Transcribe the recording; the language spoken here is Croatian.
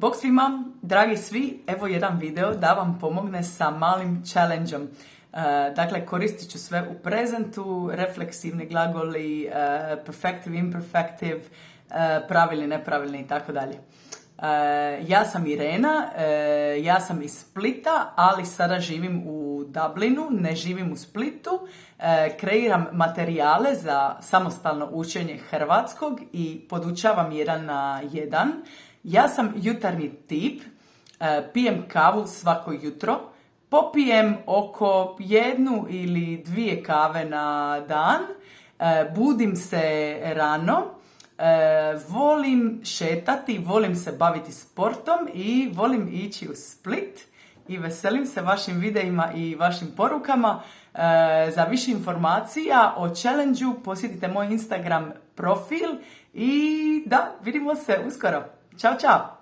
Bog svima, dragi svi, evo jedan video da vam pomogne sa malim challenge-om. Dakle, koristit ću sve u prezentu, refleksivni glagoli, perfective, imperfective, pravilni, nepravilni i tako dalje. Ja sam Irena, ja sam iz Splita, ali sada živim u Dublinu, ne živim u Splitu. Kreiram materijale za samostalno učenje hrvatskog i podučavam 1 na 1. Ja sam jutarnji tip, pijem kavu svako jutro, popijem oko 1 ili 2 kave na dan, budim se rano, volim šetati, volim se baviti sportom i volim ići u Split i veselim se vašim videima i vašim porukama. Za više informacija o challenge-u posjetite moj Instagram profil i da, vidimo se uskoro. Ćao, čao!